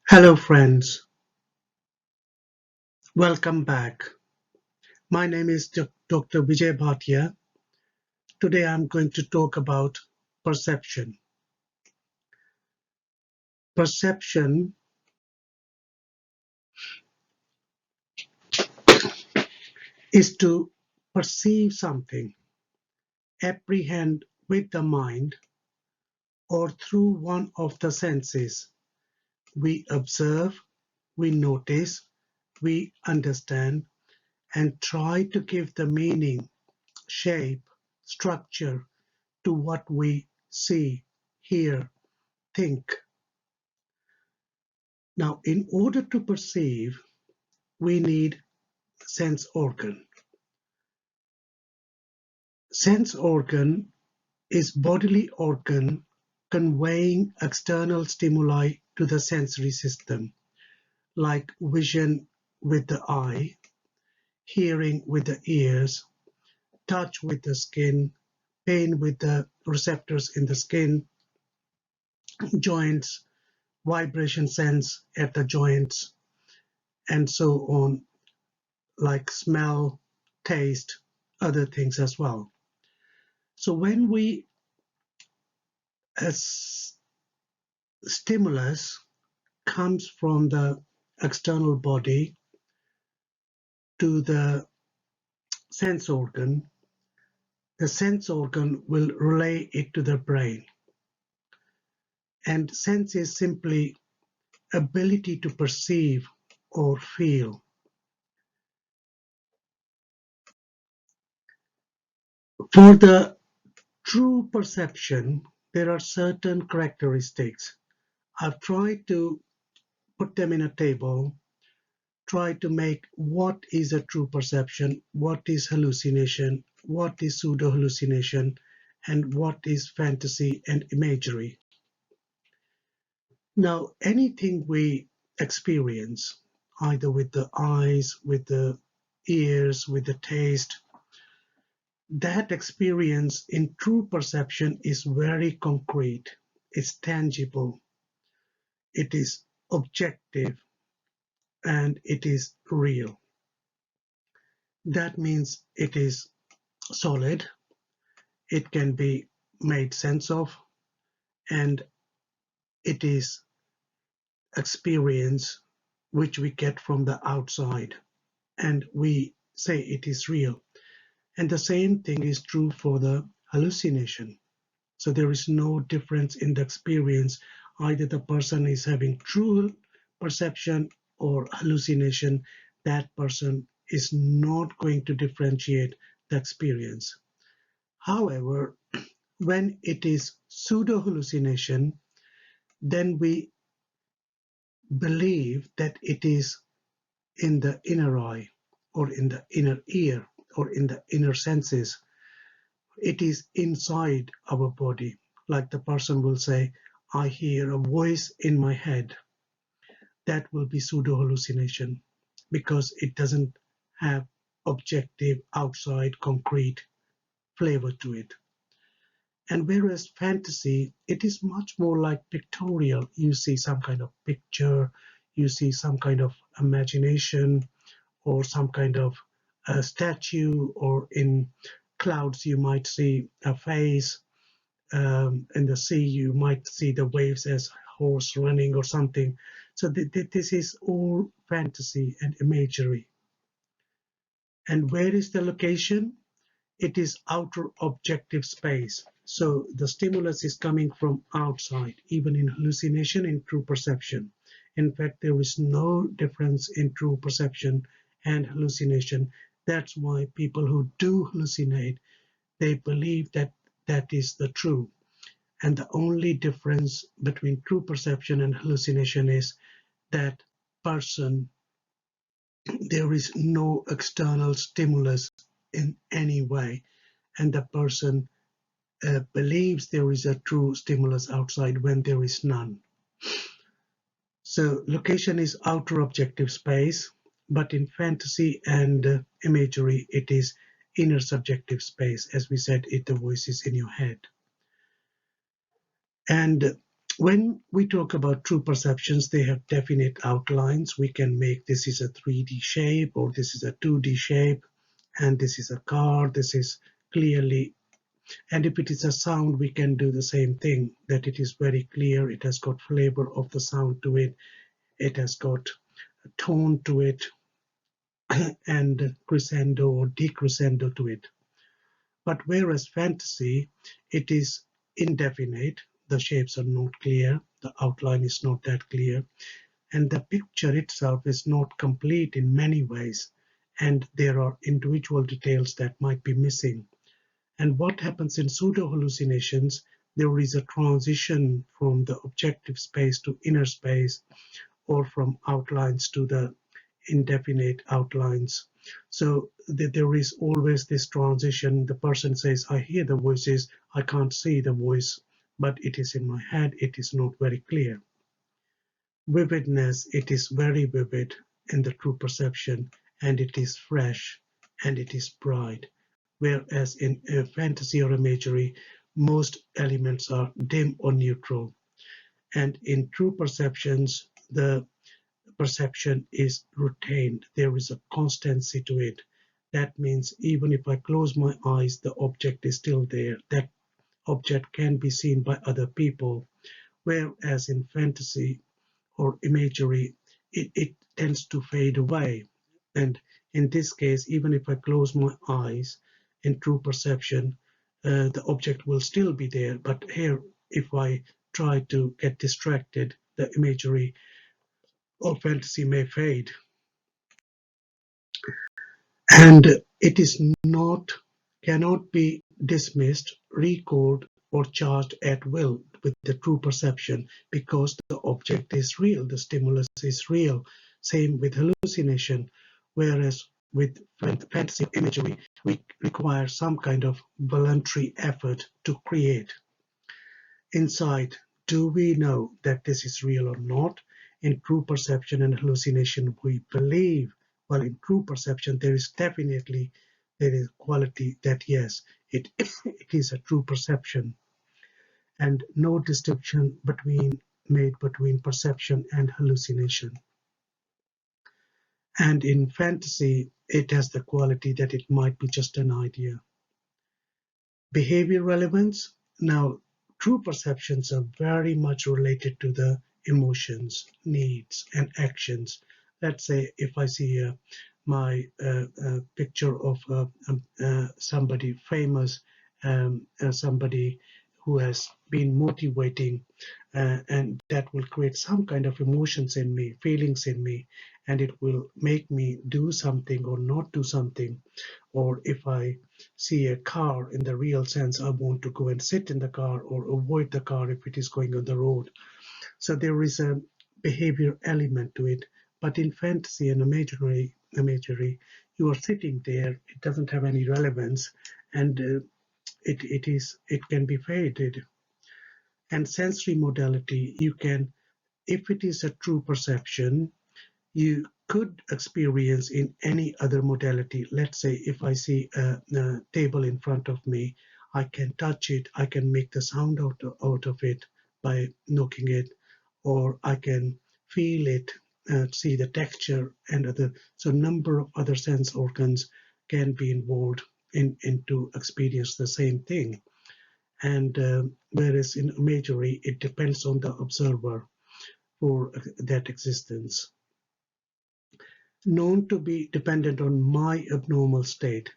Hello friends, welcome back. My name is Dr. Vijay Bhatia. Today I'm going to talk about perception. Perception is to perceive something, apprehend with the mind or through one of the senses. We observe, we notice, we understand and try to give the meaning, shape, structure to what we see, hear, think. Now, in order to perceive, we need sense organ. Sense organ is bodily organ conveying external stimuli to the sensory system, like vision with the eye, hearing with the ears, touch with the skin, pain with the receptors in the skin, joints, vibration sense at the joints, and so on, like smell, taste, other things as well. So when we as stimulus comes from the external body to the sense organ will relay it to the brain. And sense is simply ability to perceive or feel. For the true perception, there are certain characteristics. I've tried to put them in a table, try to make what is a true perception, what is hallucination, what is pseudo hallucination, and what is fantasy and imagery. Now, anything we experience, either with the eyes, with the ears, with the taste, that experience in true perception is very concrete, it's tangible, it is objective, and it is real. That means it is solid, it can be made sense of, and it is experience which we get from the outside and we say it is real. And the same thing is true for the hallucination. So there is no difference in the experience. Either the person is having true perception or hallucination, that person is not going to differentiate the experience. However, when it is pseudo hallucination, then we believe that it is in the inner eye or in the inner ear or in the inner senses. It is inside our body. Like the person will say, I hear a voice in my head. That will be pseudo hallucination because it doesn't have objective, outside, concrete flavor to it. And whereas fantasy, it is much more like pictorial. You see some kind of picture, you see some kind of imagination, or some kind of a statue, or in clouds you might see a face. In the sea you might see the waves as horse running or something. So this is all fantasy and imagery. And where is the location? It is outer objective space. So the stimulus is coming from outside, even in hallucination, in true perception. In fact, there is no difference in true perception and hallucination. That's why people who do hallucinate, they believe that that is the true. And the only difference between true perception and hallucination is that person, there is no external stimulus in any way, and the person believes there is a true stimulus outside when there is none. So location is outer objective space, but in fantasy and imagery, it is inner subjective space. As we said, the voice is in your head. And When we talk about true perceptions, they have definite outlines. We can make this is a 3D shape, or this is a 2D shape, and this is a car. This is clearly, and if it is a sound, we can do the same thing, that it is very clear. It has got flavor of the sound to it. It has got a tone to it, and crescendo or decrescendo to it. But whereas fantasy, it is indefinite, the shapes are not clear, the outline is not that clear, and the picture itself is not complete in many ways, and there are individual details that might be missing. And what happens in pseudo hallucinations, there is a transition from the objective space to inner space, or from outlines to the indefinite outlines. So there is always this transition. The person says, I hear the voices, I can't see the voice, but it is in my head, it is not very clear. Vividness, it is very vivid in the true perception, and it is fresh, and it is bright. Whereas in fantasy or imagery, most elements are dim or neutral. And in true perceptions, the perception is retained. There is a constancy to it. That means even if I close my eyes, the object is still there. That object can be seen by other people. Whereas in fantasy or imagery, it tends to fade away. And in this case, even if I close my eyes in true perception, the object will still be there. But here, if I try to get distracted, the imagery or fantasy may fade. And it is not, cannot be dismissed, recalled, or charged at will with the true perception, because the object is real, the stimulus is real. Same with hallucination, whereas with fantasy imagery, we require some kind of voluntary effort to create. Inside, do we know that this is real or not? In true perception and hallucination, we believe. Well, in true perception, there is quality that yes, it it is a true perception, and no distinction made between perception and hallucination. And in fantasy, it has the quality that it might be just an idea. Behavior relevance. Now, true perceptions are very much related to the emotions, needs, and actions. Let's say if I see my picture of somebody famous, somebody who has been motivating, and that will create some kind of emotions in me, feelings in me, and it will make me do something or not do something. Or if I see a car in the real sense, I want to go and sit in the car or avoid the car if it is going on the road. So there is a behavior element to it. But in fantasy and imagery, you are sitting there, it doesn't have any relevance, and it can be faded. And sensory modality, you can, if it is a true perception, you could experience in any other modality. Let's say if I see a table in front of me, I can touch it, I can make the sound out of it by knocking it, or I can feel it, see the texture and other. So number of other sense organs can be involved in to experience the same thing. And whereas in imagery, it depends on the observer for that existence. Known to be dependent on my abnormal state.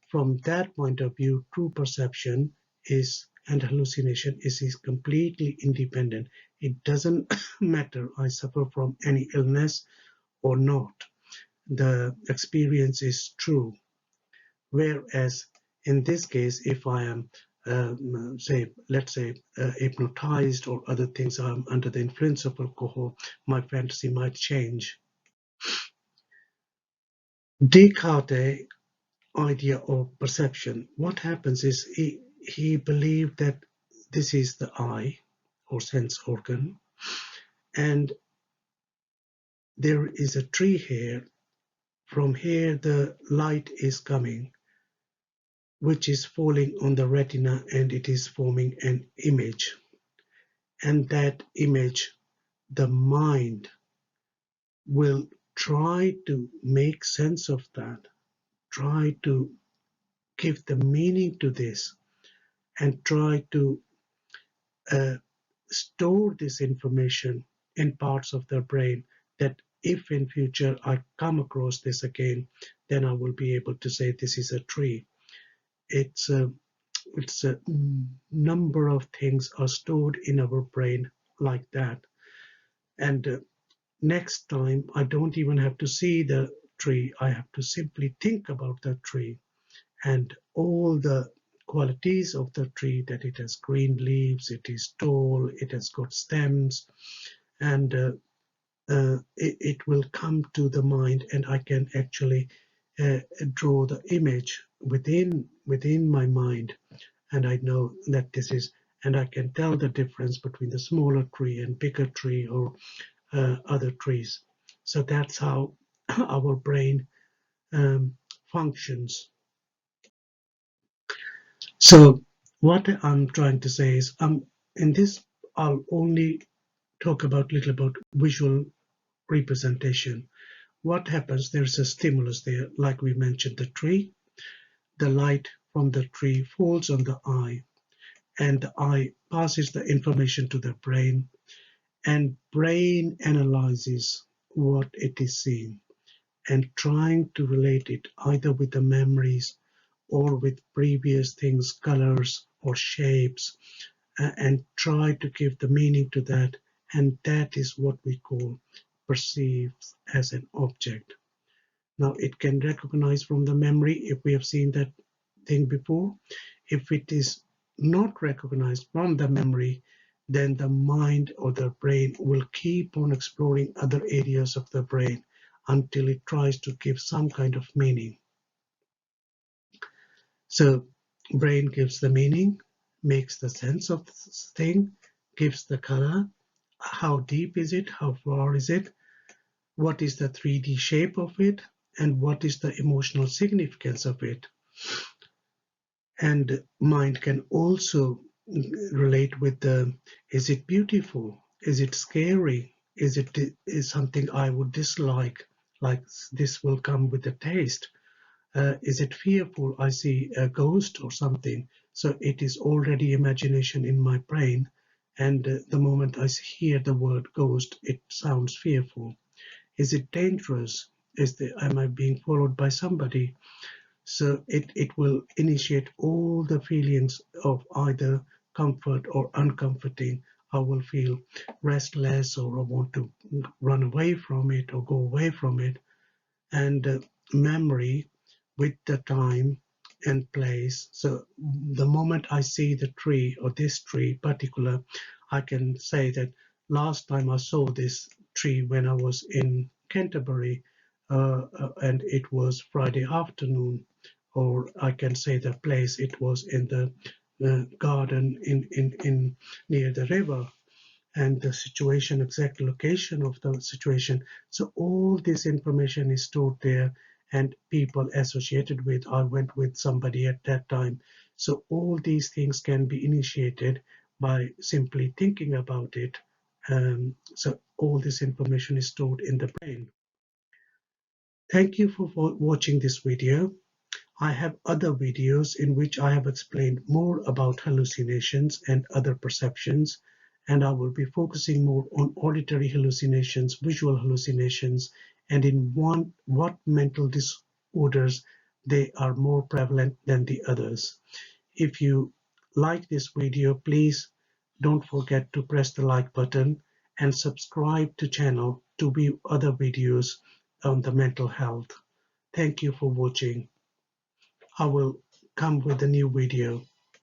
From that point of view, true perception is and hallucination is completely independent. It doesn't matter I suffer from any illness or not. The experience is true. Whereas in this case, if I am let's say hypnotized or other things, I'm under the influence of alcohol, my fantasy might change. Descartes' idea of perception, what happens is he believed that this is the eye or sense organ, and there is a tree here. From here, the light is coming, which is falling on the retina, and it is forming an image. and that image, the mind will try to make sense of that, try to give the meaning to this, and try to uh, store this information in parts of their brain that if in future I come across this again, then I will be able to say this is a tree. It's a number of things are stored in our brain like that. And next time, I don't even have to see the tree. I have to simply think about the tree and all the qualities of the tree, that it has green leaves, it is tall, it has got stems, and it will come to the mind, and I can actually draw the image within my mind, and I know that this is, and I can tell the difference between the smaller tree and bigger tree or other trees. So that's how our brain functions. So what I'm trying to say is, in this I'll only talk about little about visual representation. What happens? There's a stimulus there, like we mentioned, the tree. The light from the tree falls on the eye, and the eye passes the information to the brain, and brain analyzes what it is seeing and trying to relate it either with the memories or with previous things, colors or shapes, and try to give the meaning to that. And that is what we call perceives as an object. Now it can recognize from the memory if we have seen that thing before. If it is not recognized from the memory, then the mind or the brain will keep on exploring other areas of the brain until it tries to give some kind of meaning. So brain gives the meaning, makes the sense of the thing, gives the color, how deep is it, how far is it, what is the 3D shape of it, and what is the emotional significance of it. And mind can also relate with the, is it beautiful, is it scary, is something I would dislike, like this will come with the taste. Is it fearful? I see a ghost or something. So it is already imagination in my brain. And the moment I hear the word ghost, it sounds fearful. Is it dangerous? Am I being followed by somebody? So it will initiate all the feelings of either comfort or uncomforting. I will feel restless, or I want to run away from it or go away from it. And memory with the time and place. So the moment I see the tree or this tree particular, I can say that last time I saw this tree when I was in Canterbury, and it was Friday afternoon. Or I can say the place, it was in the garden in near the river, and the situation, exact location of the situation. So all this information is stored there, and people associated with, I went with somebody at that time. So all these things can be initiated by simply thinking about it. So all this information is stored in the brain. Thank you for watching this video. I have other videos in which I have explained more about hallucinations and other perceptions, and I will be focusing more on auditory hallucinations, visual hallucinations, and in what mental disorders they are more prevalent than the others. If you like this video, please don't forget to press the like button and subscribe to channel to view other videos on the mental health. Thank you for watching. I will come with a new video